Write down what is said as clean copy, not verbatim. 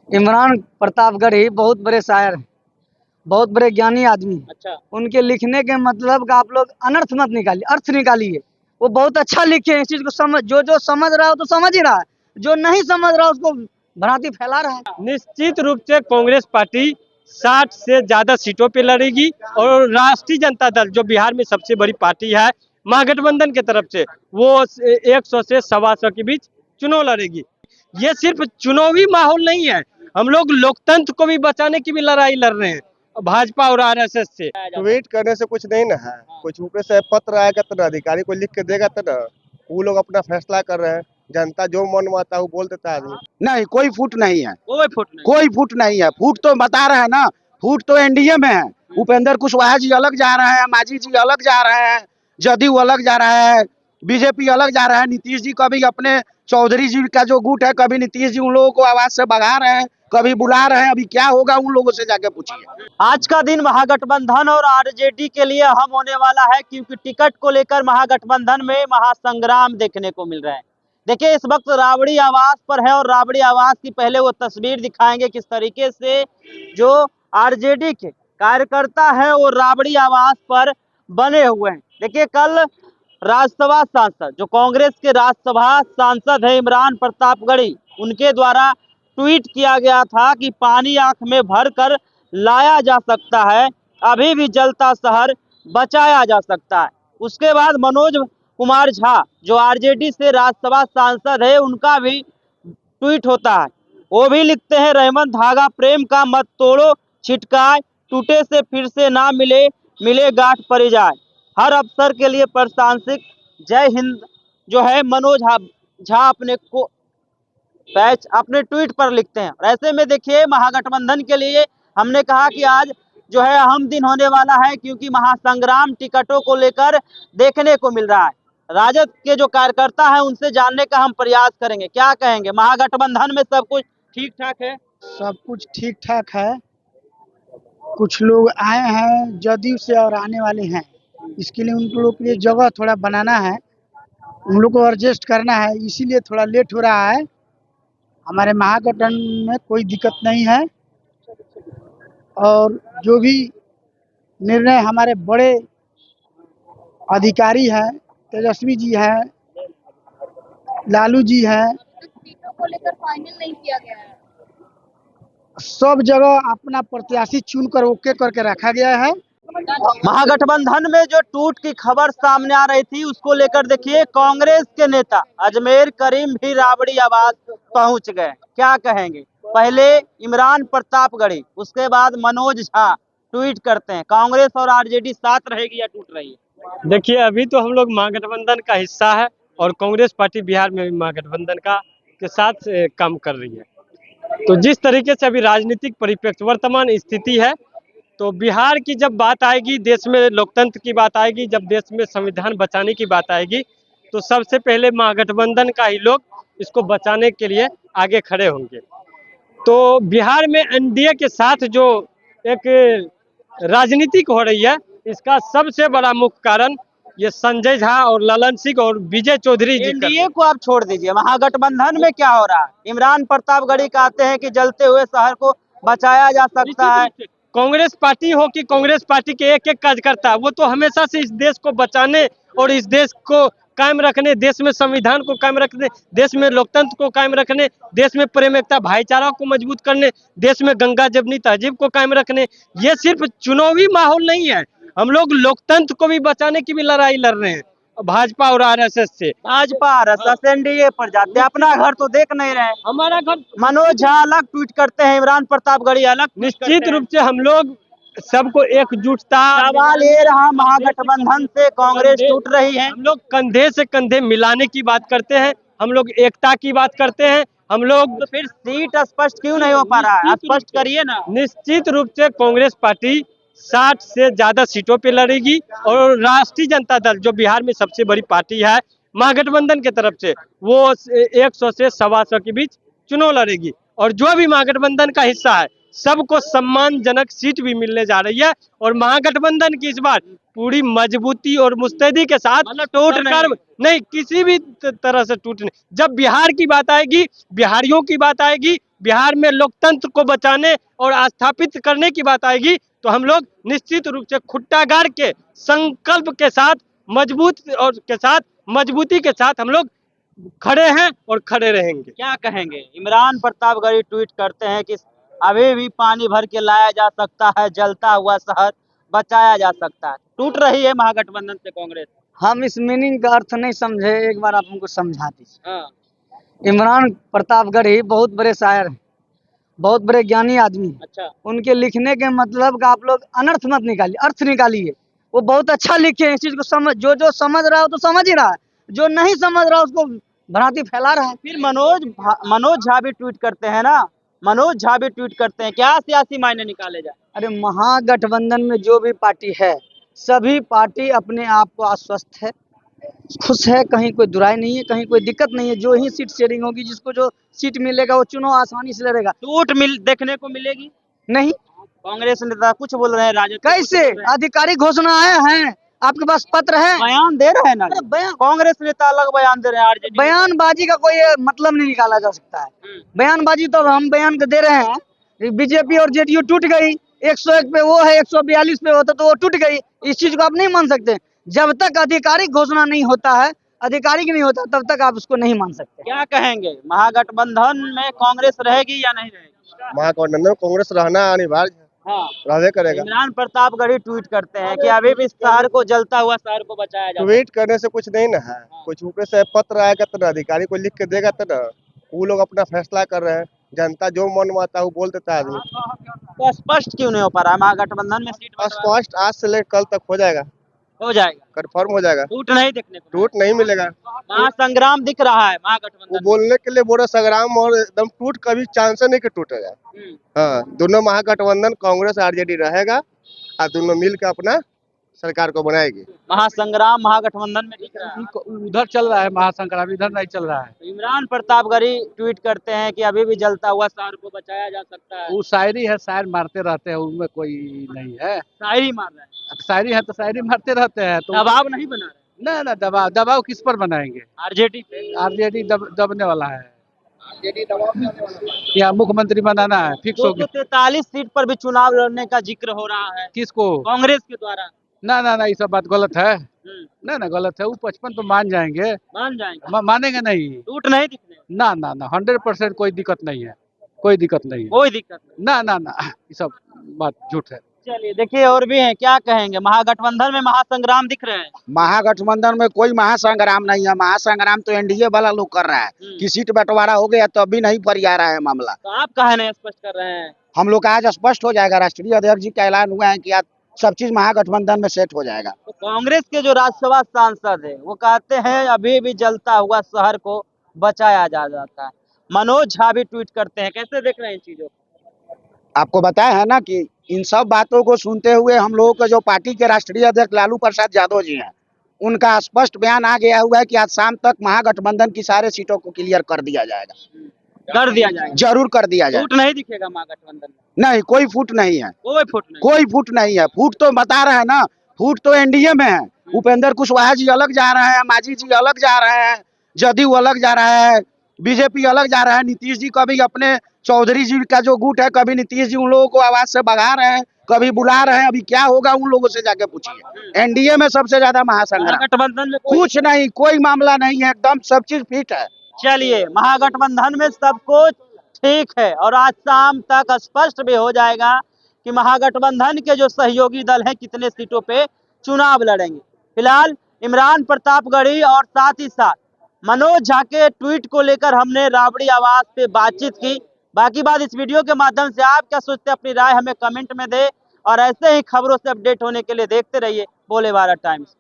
इमरान प्रतापगढ़ी बहुत बड़े शायर हैं, बहुत बड़े ज्ञानी आदमी। अच्छा। उनके लिखने के मतलब का आप लोग अनर्थ मत निकालिए, अर्थ निकालिए। वो बहुत अच्छा लिखे हैं, इस चीज को समझ, जो समझ रहा है तो समझ ही रहा है, जो नहीं समझ रहा उसको भ्रांति फैला रहा है। निश्चित रूप से कांग्रेस पार्टी 60 से ज्यादा सीटों पे लड़ेगी और राष्ट्रीय जनता दल जो बिहार में सबसे बड़ी पार्टी है महागठबंधन की तरफ से, वो 100 से 125 के बीच चुनाव लड़ेगी। ये सिर्फ चुनावी माहौल नहीं है, हम लोग लोकतंत्र को भी बचाने की भी लड़ाई लड़ रहे हैं भाजपा और आरएसएस से। ट्वीट करने से कुछ नहीं ना है, कुछ ऊपर से पत्र आएगा तो ना अधिकारी को लिख के देगा तो ना वो लोग अपना फैसला कर रहे हैं। जनता जो मन में आता है वो बोल देता है आदमी। नहीं, कोई फूट नहीं है, कोई फुट नहीं। कोई फूट नहीं है। फूट तो बता रहे हैं ना, फूट तो एनडीए में है। उपेंद्र कुशवाहा जी अलग जा रहे हैं, मांझी जी अलग जा रहे हैं, जदयू अलग जा रहा है, बीजेपी अलग जा रहा है। नीतीश जी कभी अपने चौधरी जी का जो गुट है, कभी नीतीश जी उन लोगों को आवाज से भगा रहे हैं, कभी बुला रहे हैं। अभी क्या होगा उन लोगों से जाके पूछिए। आज का दिन महागठबंधन और आरजेडी के लिए अहम होने वाला है, क्योंकि टिकट को लेकर महागठबंधन में महासंग्राम देखने को मिल रहा है। देखिए, इस वक्त राबड़ी आवास पर है और राबड़ी आवास की पहले वो तस्वीर दिखाएंगे किस तरीके से जो आरजेडी के कार्यकर्ता है वो राबड़ी आवास पर बने हुए हैं। देखिए, कल राज्यसभा सांसद जो कांग्रेस के राज्यसभा सांसद है इमरान प्रतापगढ़ी, उनके द्वारा ट्वीट किया गया था कि पानी आंख में भर कर लाया जा सकता है, अभी भी जलता शहर बचाया जा सकता है। उसके बाद मनोज कुमार झा जो आरजेडी से राज्यसभा सांसद है, उनका भी ट्वीट होता है। वो भी लिखते हैं, रहमत धागा प्रेम का मत तोड़ो छिटकाए, टूटे से फिर से ना मिले, मिले गांठ पड़ जाए। हर अफसर के लिए प्रशंसित जय हिंद जो है मनोज झा अपने को पैच अपने ट्वीट पर लिखते हैं। ऐसे में देखिए, महागठबंधन के लिए हमने कहा कि आज जो है अहम दिन होने वाला है, क्योंकि महासंग्राम टिकटों को लेकर देखने को मिल रहा है। राजद के जो कार्यकर्ता हैं उनसे जानने का हम प्रयास करेंगे, क्या कहेंगे। महागठबंधन में सब कुछ ठीक ठाक है? सब कुछ ठीक ठाक है। कुछ लोग आए हैं जदयू से और आने वाले हैं, इसके लिए उन लोग के लिए जगह थोड़ा बनाना है, उन लोग को एडजस्ट करना है, इसीलिए थोड़ा लेट हो रहा है। हमारे महागठबंधन में कोई दिक्कत नहीं है और जो भी निर्णय हमारे बड़े अधिकारी हैं, तेजस्वी जी हैं, लालू जी हैं, को लेकर फाइनल नहीं किया गया है। सब जगह अपना प्रत्याशी चुनकर ओके करके रखा गया है। महागठबंधन में जो टूट की खबर सामने आ रही थी, उसको लेकर देखिए कांग्रेस के नेता अजमेर करीम भी राबड़ी आवास पहुंच गए। क्या कहेंगे? पहले इमरान प्रतापगढ़ी, उसके बाद मनोज झा ट्वीट करते हैं, कांग्रेस और आरजेडी साथ रहेगी या टूट रही है? देखिए, अभी तो हम लोग महागठबंधन का हिस्सा है और कांग्रेस पार्टी बिहार में भी महागठबंधन के साथ काम कर रही है। तो जिस तरीके से अभी राजनीतिक परिप्रेक्ष्य वर्तमान स्थिति है, तो बिहार की जब बात आएगी, देश में लोकतंत्र की बात आएगी, जब देश में संविधान बचाने की बात आएगी, तो सबसे पहले महागठबंधन का ही लोग इसको बचाने के लिए आगे खड़े होंगे। तो बिहार में एनडीए के साथ जो एक राजनीति हो रही है, इसका सबसे बड़ा मुख्य कारण ये संजय झा और ललन सिंह और विजय चौधरी जी। एनडीए को आप छोड़ दीजिए, महागठबंधन में क्या हो रहा है? इमरान प्रतापगढ़ी कहते हैं कि जलते हुए शहर को बचाया जा सकता है। कांग्रेस पार्टी हो कि कांग्रेस पार्टी के एक एक कार्यकर्ता, वो तो हमेशा से इस देश को बचाने और इस देश को कायम रखने, देश में संविधान को कायम रखने, देश में लोकतंत्र को कायम रखने, देश में प्रेम एकता भाईचारा को मजबूत करने, देश में गंगा जमनी तहजीब को कायम रखने। ये सिर्फ चुनावी माहौल नहीं है, हम लोग लोकतंत्र को भी बचाने की भी लड़ाई लड़ रहे हैं भाजपा और आरएसएस से। भाजपा आरएसएस एनडीए पर जाते हैं, अपना घर तो देख नहीं रहे। हमारा घर, मनोज झा अलग ट्वीट करते हैं, इमरान प्रतापगढ़ी अलग। निश्चित रूप से हम लोग सबको एकजुटता, सवाल ये रहा महागठबंधन से कांग्रेस टूट रही है, हम लोग कंधे से कंधे मिलाने की बात करते हैं, हम लोग एकता की बात करते हैं। हम लोग, तो फिर सीट स्पष्ट क्यों नहीं हो पा रहा है? स्पष्ट करिए ना। निश्चित रूप से कांग्रेस पार्टी 60 से ज्यादा सीटों पे लड़ेगी और राष्ट्रीय जनता दल जो बिहार में सबसे बड़ी पार्टी है महागठबंधन की तरफ से, वो 100 से 125 के बीच चुनाव लड़ेगी। और जो भी महागठबंधन का हिस्सा है सबको सम्मानजनक सीट भी मिलने जा रही है और महागठबंधन की इस बार पूरी मजबूती और मुस्तैदी के साथ मतलब टूट सरकार नहीं किसी भी तरह से टूट नहीं। जब बिहार की बात आएगी, बिहारियों की बात आएगी, बिहार में लोकतंत्र को बचाने और स्थापित करने की बात आएगी तो हम लोग निश्चित रूप से खुट्टागार के संकल्प के साथ मजबूती के साथ हम लोग खड़े हैं और खड़े रहेंगे। क्या कहेंगे? इमरान प्रतापगढ़ी ट्वीट करते हैं कि अभी भी पानी भर के लाया जा सकता है, जलता हुआ शहर बचाया जा सकता है। टूट रही है महागठबंधन से कांग्रेस। हम इस मीनिंग का अर्थ नहीं समझे, एक बार आप हमको समझा दीजिए। हाँ, इमरान प्रतापगढ़ी बहुत बड़े शायर हैं, बहुत बड़े ज्ञानी आदमी हैं। अच्छा। उनके लिखने के मतलब का आप लोग अनर्थ मत निकालिए, अर्थ निकालिए। वो बहुत अच्छा लिखे हैं, इस चीज को समझ जो समझ रहा हो तो समझ ही रहा है, जो नहीं समझ रहा उसको भ्रांति फैला रहा है। फिर मनोज झा भी ट्वीट करते हैं ना, मनोज झा भी ट्वीट करते हैं, क्या सियासी मायने निकाले जाए? अरे महागठबंधन में जो भी पार्टी है, सभी पार्टी अपने आप को आश्वस्त है, खुश है, कहीं कोई दुराई नहीं है, कहीं कोई दिक्कत नहीं है। जो ही सीट शेयरिंग होगी, जिसको जो सीट मिलेगा वो चुनाव आसानी से लड़ेगा। टूट देखने को मिलेगी नहीं कांग्रेस नेता कुछ बोल रहे हैं, राजद के कुछ कैसे बोल रहे हैं। आधिकारिक घोषणा आए हैं, आपके पास पत्र है? बयान दे रहे हैं ना, अरे बयान कांग्रेस नेता अलग बयान दे रहे हैं, आरजेडी बयानबाजी का कोई मतलब नहीं निकाला जा सकता है। बयानबाजी तो हम बयान के दे रहे हैं। बीजेपी और जेडीयू टूट गई, 101 पे वो है, 142 पे होता तो वो टूट गई। इस चीज को आप नहीं मान सकते। जब तक आधिकारिक घोषणा नहीं होता है, आधिकारिक नहीं होता, तब तक आप उसको नहीं मान सकते। क्या कहेंगे? महागठबंधन में कांग्रेस रहेगी या नहीं रहेगी? महागठबंधन में कांग्रेस रहना अनिवार्य है, हाँ, रहबे करेगा। इमरान प्रतापगढ़ी ट्वीट करते हैं कि अभी भी शहर को, जलता हुआ शहर को बचाया जाए। ट्वीट करने से कुछ नहीं ना है, कुछ ऊपर से पत्र आएगा तो अधिकारी को लिख के देगा तो ना, वो लोग अपना फैसला कर रहे हैं। जनता जो मन में आता है वो बोल देता है आदमी। तो स्पष्ट क्यों नहीं हो पा रहा है महागठबंधन में सीट बंटवारा? स्पष्ट आज से लेकर कल तक हो जाएगा, हो जाएगा, कंफर्म हो जाएगा। टूट नहीं दिखने को टूट नहीं मिलेगा। महासंग्राम दिख रहा है वो महागठबंधन बोलने के लिए बोरा संग्राम, और एकदम टूट कभी चांस नहीं कि टूटेगा। में। हाँ, दोनों महागठबंधन कांग्रेस आरजेडी रहेगा और दोनों मिल के अपना सरकार को बनाएगी। महासंग्राम महागठबंधन में दिख रहा है। उधर चल रहा है महासंग्राम, इधर नहीं चल रहा है। तो इमरान प्रतापगढ़ी ट्वीट करते हैं कि अभी भी जलता हुआ शहर को बचाया जा सकता है। वो शायरी है, शायर मारते रहते हैं, उनमें कोई नहीं है। शायरी मार रहे हैं, अब शायरी है तो शायरी मारते रहते हैं। तो दबाव नहीं बना रहे। ना दबाव किस पर बनाएंगे? आरजेडी पे आरजेडी दबने वाला है या मुख्यमंत्री बनाना है, फिक्स हो गया। 243 सीट पर भी चुनाव लड़ने का जिक्र हो रहा है किसको? कांग्रेस के द्वारा। ना ये सब बात गलत है। ना गलत है। वो 55 पे मान जाएंगे, मान जाएंगे, मानेंगे नहीं। टूट नहीं दिखने, ना 100% कोई दिक्कत नहीं है, कोई दिक्कत नहीं है। कोई दिक्कत नहीं। ना ये सब बात झूठ है। चलिए देखिए और भी हैं, क्या कहेंगे? महागठबंधन में महासंग्राम दिख रहे हैं। महागठबंधन में कोई महासंग्राम नहीं है। महासंग्राम तो एनडीए वाला लोग कर रहा है कि सीट बंटवारा हो गया तो अभी नहीं फरिया रहा है मामला। तो आप कहे नहीं स्पष्ट कर रहे हैं? हम लोग का आज स्पष्ट हो जाएगा। राष्ट्रीय अध्यक्ष जी का ऐलान हुआ है कि आज सब चीज महागठबंधन में सेट हो जाएगा। तो कांग्रेस के जो राज्यसभा सांसद है वो कहते हैं अभी भी जलता हुआ शहर को बचाया जा जाता है। मनोज झा भी ट्वीट करते हैं, कैसे देख रहे हैं इन चीजों को? आपको बताया है ना कि इन सब बातों को सुनते हुए हम लोगों के जो पार्टी के राष्ट्रीय अध्यक्ष लालू प्रसाद यादव जी हैं, उनका स्पष्ट बयान आ गया हुआ है कि आज शाम तक महागठबंधन की सारे सीटों को क्लियर कर दिया जाएगा। कर दिया जाएगा, जरूर कर दिया जाए। फूट नहीं दिखेगा महागठबंधन में? नहीं, कोई फूट नहीं है। कोई फूट नहीं, कोई फूट नहीं है। फूट तो बता रहे हैं ना, फूट तो एनडीए में है। उपेंद्र कुशवाहा जी अलग जा रहे हैं, मांझी जी अलग जा रहे हैं, जदयू अलग जा रहा है, बीजेपी अलग जा रहा है। नीतीश जी कभी अपने चौधरी जी का जो गुट है, कभी नीतीश जी उन लोगों को आवाज से भगा रहे हैं, कभी बुला रहे हैं। अभी क्या होगा उन लोगों से जाके पूछिए। एनडीए में सबसे ज्यादा महासंग्राम। महागठबंधन में कुछ नहीं, कोई मामला नहीं है, एकदम सब चीज फिट है। चलिए महागठबंधन में सब कुछ ठीक है और आज शाम तक स्पष्ट भी हो जाएगा कि महागठबंधन के जो सहयोगी दल हैं कितने सीटों पे चुनाव लड़ेंगे। फिलहाल इमरान प्रतापगढ़ी और साथ ही साथ मनोज झा के ट्वीट को लेकर हमने राबड़ी आवाज पे बातचीत की। बाकी बात इस वीडियो के माध्यम से आप क्या सोचते हैं, अपनी राय हमें कमेंट में दे और ऐसे ही खबरों से अपडेट होने के लिए देखते रहिए बोले भारत टाइम्स।